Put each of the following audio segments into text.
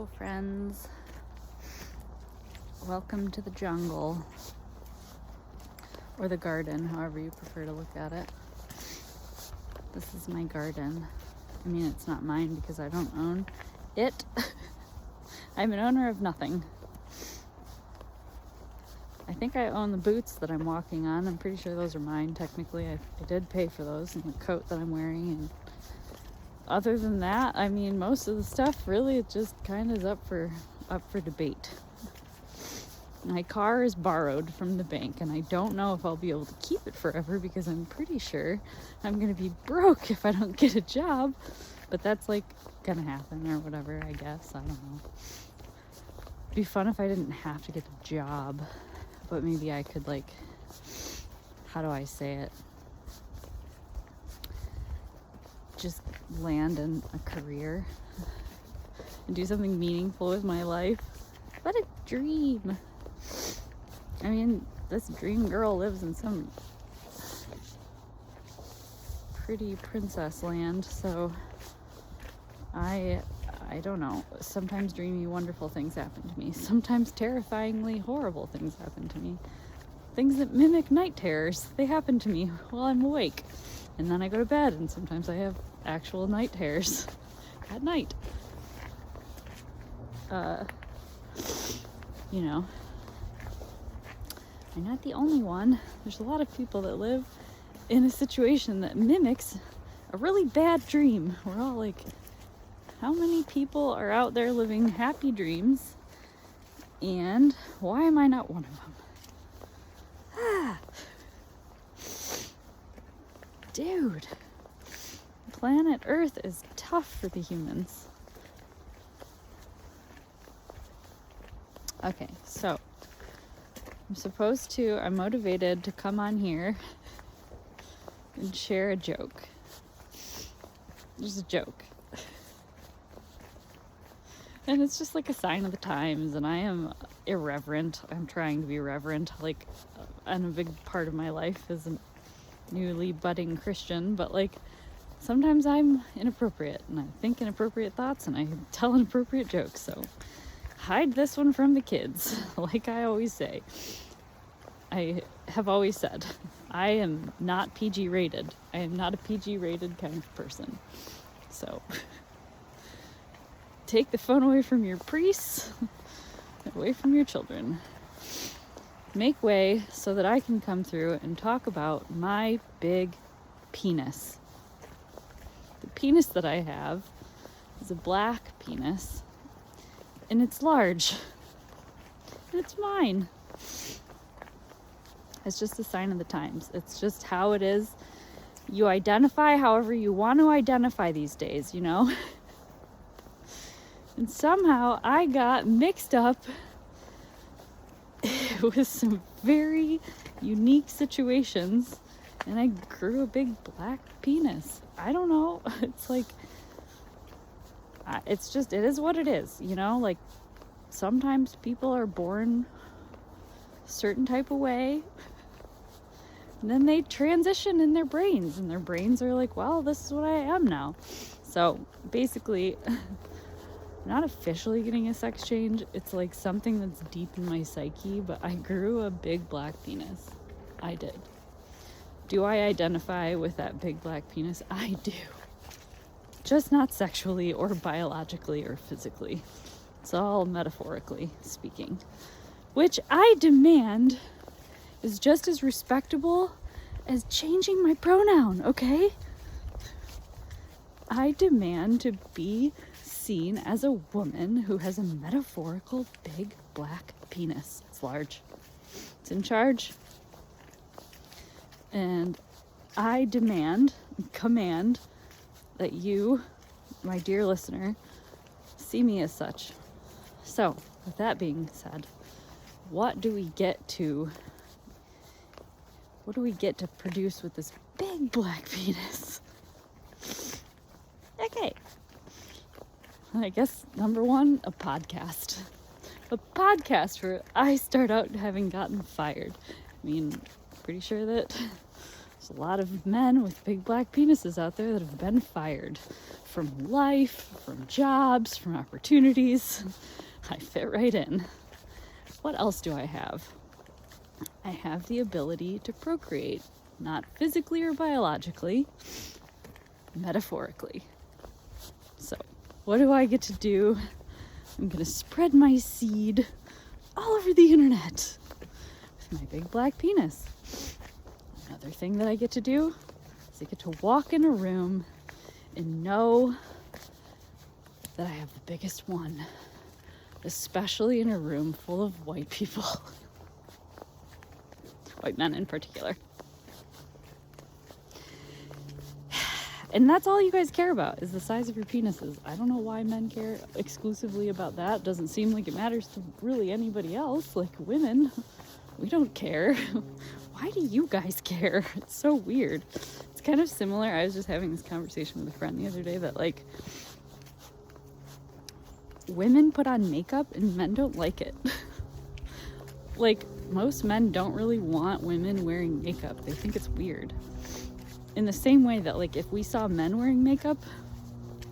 Hello, friends. Welcome to the jungle, or the garden, however you prefer to look at it. This is my garden. I mean, it's not mine because I don't own it. I'm an owner of nothing. I think I own the boots that I'm walking on. I'm pretty sure those are mine, technically. I did pay for those, and the coat that I'm wearing, and other than that, I mean, most of the stuff really it just kind of is up for debate. My car is borrowed from the bank, and I don't know if I'll be able to keep it forever because I'm pretty sure I'm going to be broke if I don't get a job. But that's like going to happen or whatever, I guess. I don't know. It'd be fun if I didn't have to get a job, but maybe I could, like, how do I say it? Just land in a career and do something meaningful with my life. What a dream. I mean, this dream girl lives in some pretty princess land, so I don't know. Sometimes dreamy, wonderful things happen to me. Sometimes terrifyingly horrible things happen to me. Things that mimic night terrors. They happen to me while I'm awake. And then I go to bed, and sometimes I have actual night terrors at night. You know, I'm not the only one. There's a lot of people that live in a situation that mimics a really bad dream. We're all like, how many people are out there living happy dreams? And why am I not one of them? Dude, planet Earth is tough for the humans. Okay, so I'm motivated to come on here and share a joke. Just a joke. And it's just like a sign of the times, and I am irreverent. I'm trying to be reverent, like, and a big part of my life is a newly budding Christian, but like sometimes I'm inappropriate and I think inappropriate thoughts and I tell inappropriate jokes, so hide this one from the kids. Like I always say, I have always said, I am not PG rated. I am not a PG rated kind of person. So take the phone away from your priests, away from your children. Make way so that I can come through and talk about my big penis. The penis that I have is a black penis, and it's large, and it's mine. It's just a sign of the times. It's just how it is. You identify however you want to identify these days, you know? And somehow I got mixed up with some very unique situations, and I grew a big black penis. I don't know. It's like, it is what it is, you know? Like, sometimes people are born a certain type of way, and then they transition in their brains, and their brains are like, well, this is what I am now. So basically, not officially getting a sex change. It's like something that's deep in my psyche, but I grew a big black penis. I did. Do I identify with that big black penis? I do. Just not sexually or biologically or physically. It's all metaphorically speaking. Which I demand is just as respectable as changing my pronoun, okay? I demand to be seen as a woman who has a metaphorical big black penis. It's large. It's in charge. And I command that you, my dear listener, see me as such. So, with that being said, what do we get to produce with this big black penis? Okay. I guess number one, a podcast. A podcast where I start out having gotten fired. I mean, pretty sure that There's a lot of men with big black penises out there that have been fired from life, from jobs, from opportunities. I fit right in. What else do I have? I have the ability to procreate, not physically or biologically, metaphorically. So, what do I get to do? I'm gonna spread my seed all over the internet with my big black penis. Another thing that I get to do is I get to walk in a room and know that I have the biggest one, especially in a room full of white people. White men in particular. And that's all you guys care about, is the size of your penises. I don't know why men care exclusively about that. Doesn't seem like it matters to really anybody else. Like women, we don't care. Why do you guys care? It's so weird. It's kind of similar. I was just having this conversation with a friend the other day that like women put on makeup and men don't like it. Like most men don't really want women wearing makeup. They think it's weird. In the same way that like if we saw men wearing makeup,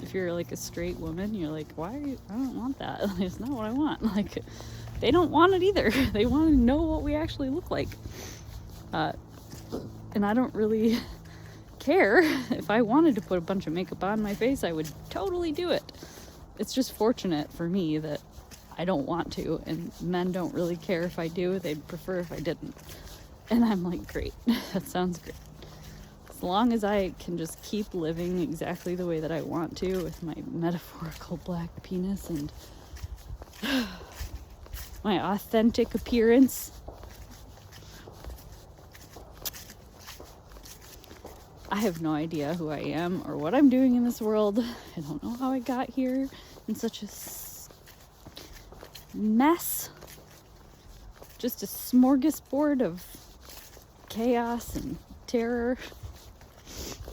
if you're like a straight woman, you're like, why are you, I don't want that. It's not what I want. Like they don't want it either. They want to know what we actually look like. And I don't really care. If I wanted to put a bunch of makeup on my face, I would totally do it. It's just fortunate for me that I don't want to, and men don't really care if I do. They'd prefer if I didn't. And I'm like, great. That sounds great. As long as I can just keep living exactly the way that I want to with my metaphorical black penis and my authentic appearance. I have no idea who I am or what I'm doing in this world. I don't know how I got here in such a mess. Just a smorgasbord of chaos and terror.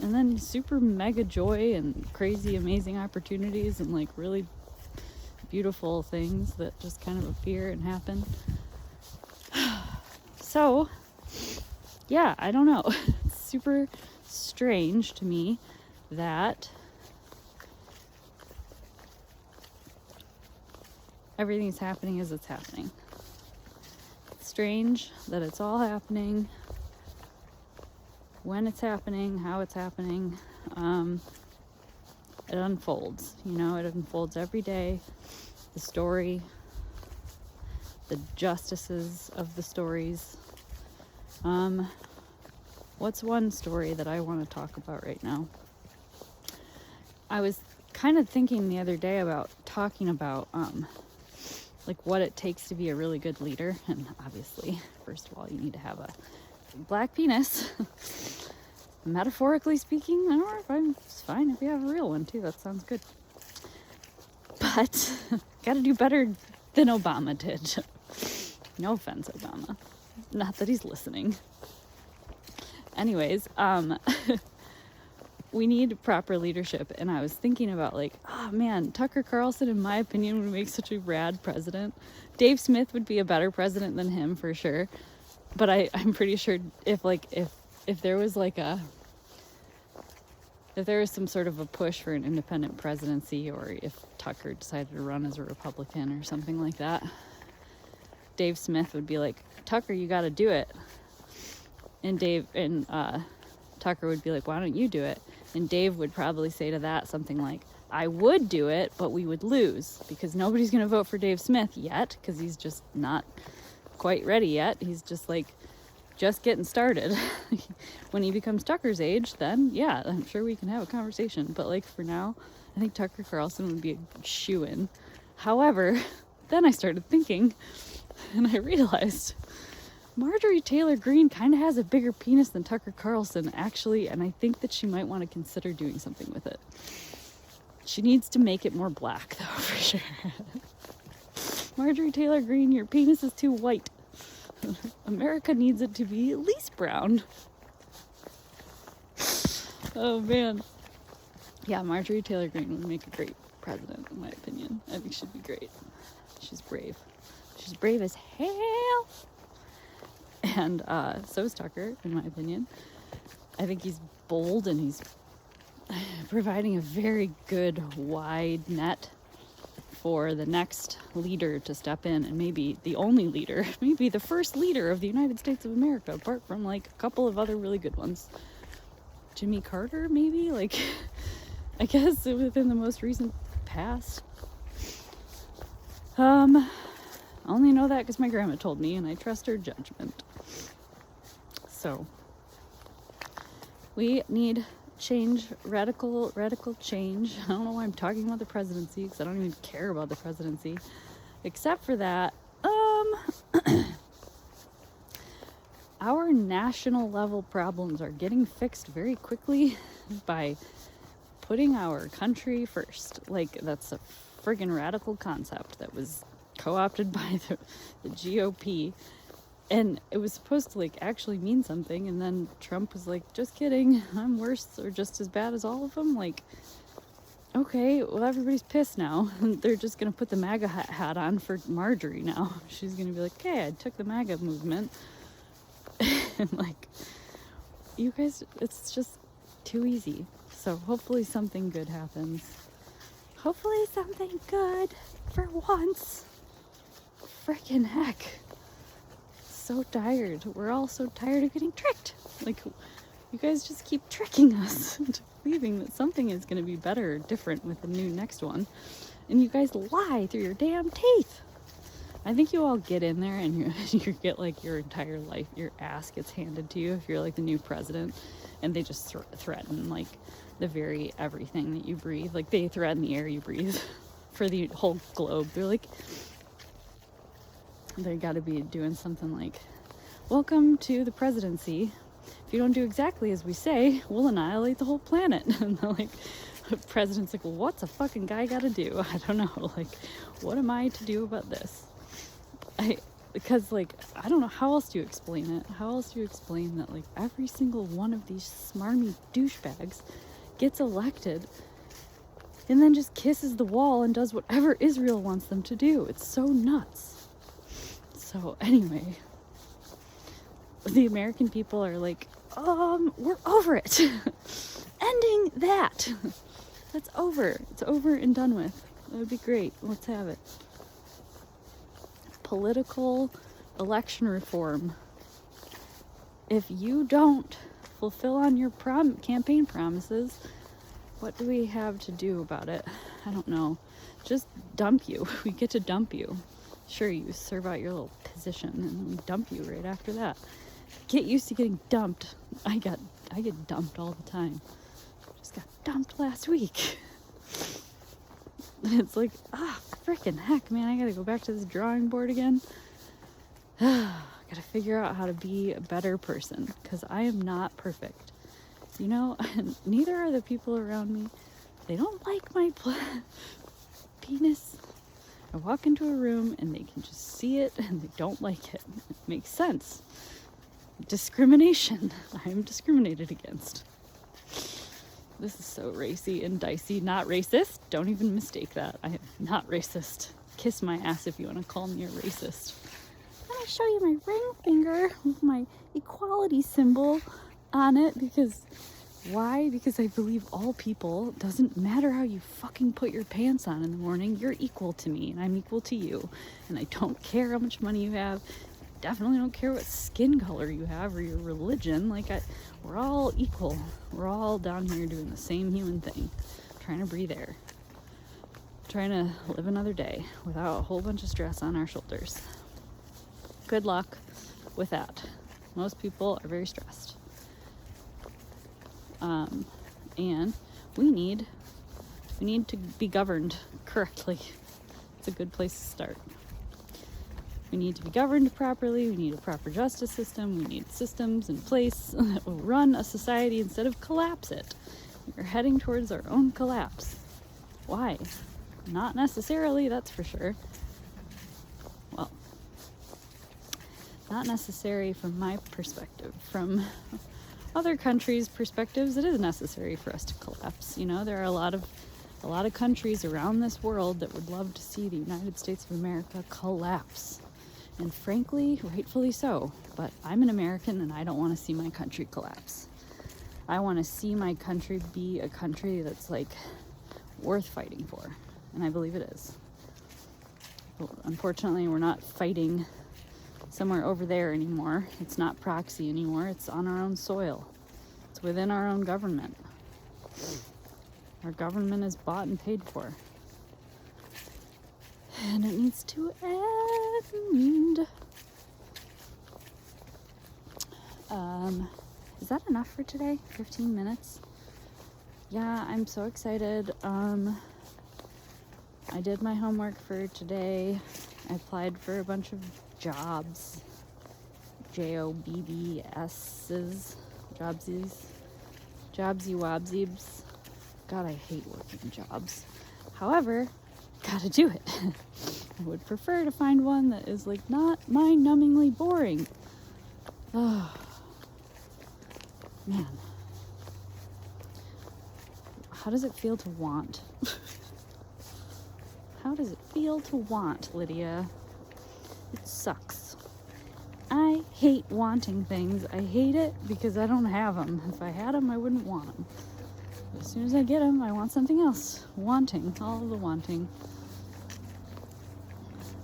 And then super mega joy and crazy amazing opportunities and like really beautiful things that just kind of appear and happen. So, yeah, I don't know. It's super strange to me that everything's happening as it's happening. It's strange that it's all happening, when it's happening, how it's happening. It unfolds, you know, it unfolds every day. The story, the justices of the stories. What's one story that I want to talk about right now? I was kind of thinking the other day about talking about like what it takes to be a really good leader. And obviously, first of all, you need to have a black penis. Metaphorically speaking, I don't know, it's fine if you have a real one too. That sounds good. But gotta do better than Obama did. No offense, Obama. Not that he's listening. Anyways, we need proper leadership. And I was thinking about like, oh man, Tucker Carlson, in my opinion, would make such a rad president. Dave Smith would be a better president than him for sure. But I'm pretty sure if there was like if there was some sort of a push for an independent presidency, or if Tucker decided to run as a Republican or something like that, Dave Smith would be like, Tucker, you got to do it. And Tucker would be like, why don't you do it? And Dave would probably say to that something like, I would do it, but we would lose because nobody's going to vote for Dave Smith yet because he's just not quite ready yet. He's just like just getting started. When he becomes Tucker's age, then yeah, I'm sure we can have a conversation. But like for now, I think Tucker Carlson would be a shoo-in. However, then I started thinking and I realized Marjorie Taylor Greene kind of has a bigger penis than Tucker Carlson, actually, and I think that she might want to consider doing something with it. She needs to make it more black, though, for sure. Marjorie Taylor Greene, your penis is too white. America needs it to be at least brown. Oh, man. Yeah, Marjorie Taylor Greene would make a great president, in my opinion. I think she'd be great. She's brave. She's brave as hell. And so is Tucker, in my opinion. I think he's bold, and he's providing a very good wide net for the next leader to step in, and maybe the only leader, maybe the first leader of the United States of America, apart from like a couple of other really good ones. Jimmy Carter, maybe? Like, I guess within the most recent past. I only know that because my grandma told me, and I trust her judgment. So, we need change, radical change. I don't know why I'm talking about the presidency, because I don't even care about the presidency. Except for that, our national level problems are getting fixed very quickly by putting our country first. Like, that's a friggin' radical concept that was co-opted by the GOP. And it was supposed to, like, actually mean something. And then Trump was like, just kidding, I'm worse or just as bad as all of them. Like, okay, well, everybody's pissed now. They're just going to put the MAGA hat on for Marjorie now. She's going to be like, hey, I took the MAGA movement. And, like, you guys, it's just too easy. So hopefully something good happens. Hopefully something good for once. Frickin' heck. So tired. We're all so tired of getting tricked. Like, you guys just keep tricking us into believing that something is going to be better or different with the new next one. And you guys lie through your damn teeth. I think you all get in there and you get like your entire life, your ass gets handed to you if you're like the new president, and they just threaten like the very everything that you breathe. Like, they threaten the air you breathe for the whole globe. They're like, they got to be doing something like, welcome to the presidency. If you don't do exactly as we say, we'll annihilate the whole planet. And they're like, the president's like, well, what's a fucking guy got to do? I don't know. Like, what am I to do about this? Because, like, I don't know, how else do you explain it? How else do you explain that, like, every single one of these smarmy douchebags gets elected and then just kisses the wall and does whatever Israel wants them to do? It's so nuts. So anyway, the American people are like, we're over it. Ending that. That's over. It's over and done with. That would be great. Let's have it. Political election reform. If you don't fulfill on your campaign promises, what do we have to do about it? I don't know. Just dump you. We get to dump you. Sure, you serve out your little position and then we dump you right after that. Get used to getting dumped. I get dumped all the time. Just got dumped last week. And it's like, frickin' heck, man, I gotta go back to this drawing board again. Gotta figure out how to be a better person, because I am not perfect. You know, and neither are the people around me. They don't like my penis. I walk into a room and they can just see it and they don't like it. It makes sense. Discrimination. I am discriminated against. This is so racy and dicey. Not racist. Don't even mistake that. I am not racist. Kiss my ass if you want to call me a racist. I'm going to show you my ring finger with my equality symbol on it, because why? Because I believe all people, doesn't matter how you fucking put your pants on in the morning, you're equal to me and I'm equal to you. And I don't care how much money you have. I definitely don't care what skin color you have or your religion. Like, we're all equal. We're all down here doing the same human thing. Trying to breathe air. Trying to live another day without a whole bunch of stress on our shoulders. Good luck with that. Most people are very stressed. And we need to be governed correctly. It's a good place to start. We need to be governed properly. We need a proper justice system. We need systems in place that will run a society instead of collapse it. We're heading towards our own collapse. Why? Not necessarily, that's for sure. Well, not necessary from my perspective. From other countries' perspectives, it is necessary for us to collapse. You know, there are a lot of countries around this world that would love to see the United States of America collapse. And frankly, rightfully so. But I'm an American and I don't want to see my country collapse. I want to see my country be a country that's like worth fighting for. And I believe it is. But unfortunately, we're not fighting somewhere over there anymore. It's not proxy anymore. It's on our own soil. It's within our own government. Our government is bought and paid for. And it needs to end. Is that enough for today? 15 minutes? Yeah, I'm so excited. I did my homework for today. I applied for a bunch of jobs. JOBBS's. Jobsies. Jobsy wobsies. God, I hate working jobs. However, gotta do it. I would prefer to find one that is like not mind-numbingly boring. Oh, man. How does it feel to want? How does it feel to want, Lydia? It sucks. I hate wanting things. I hate it because I don't have them. If I had them, I wouldn't want them. As soon as I get them, I want something else. Wanting. All of the wanting.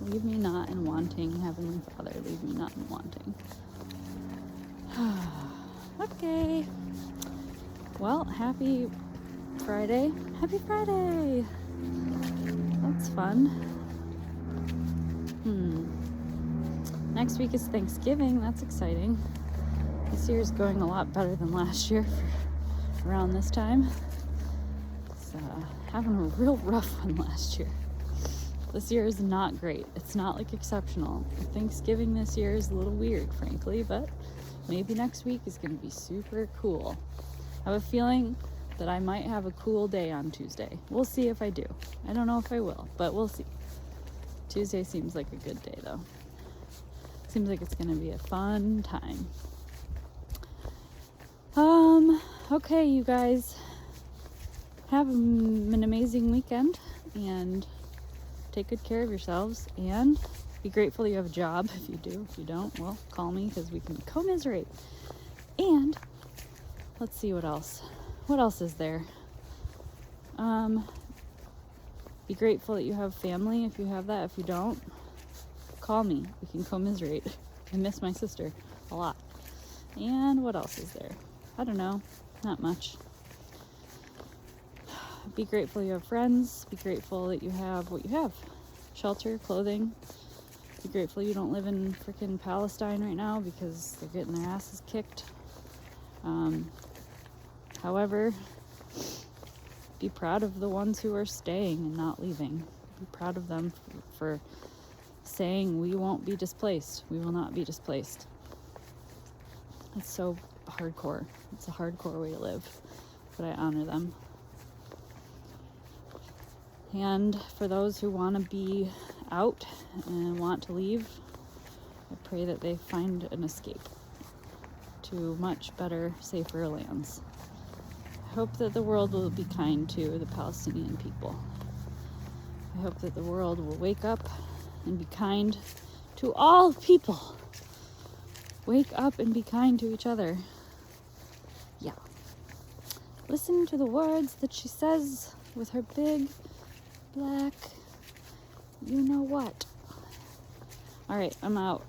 Leave me not in wanting, Heavenly Father. Leave me not in wanting. Okay. Well, happy Friday. Happy Friday! That's fun. Next week is Thanksgiving. That's exciting. This year's going a lot better than last year for around this time. It's having a real rough one last year. This year is not great. It's not like exceptional. Thanksgiving this year is a little weird, frankly, but maybe next week is going to be super cool. I have a feeling that I might have a cool day on Tuesday. We'll see if I do. I don't know if I will, but we'll see. Tuesday seems like a good day, though. Seems like it's going to be a fun time. Okay, you guys. Have an amazing weekend, and take good care of yourselves, and be grateful you have a job. If you do, if you don't, well, call me because we can commiserate. And let's see what else. What else is there? Be grateful that you have family if you have that. If you don't, call me. We can commiserate. I miss my sister a lot. And what else is there? I don't know. Not much. Be grateful you have friends. Be grateful that you have what you have. Shelter, clothing. Be grateful you don't live in freaking Palestine right now because they're getting their asses kicked. However, be proud of the ones who are staying and not leaving. Be proud of them for saying we won't be displaced. We will not be displaced. It's so hardcore. It's a hardcore way to live, but I honor them. And for those who want to be out and want to leave, I pray that they find an escape to much better, safer lands. I hope that the world will be kind to the Palestinian people. I hope that the world will wake up and be kind to all people. Wake up and be kind to each other. Yeah. Listen to the words that she says with her big, black, you know what. All right, I'm out.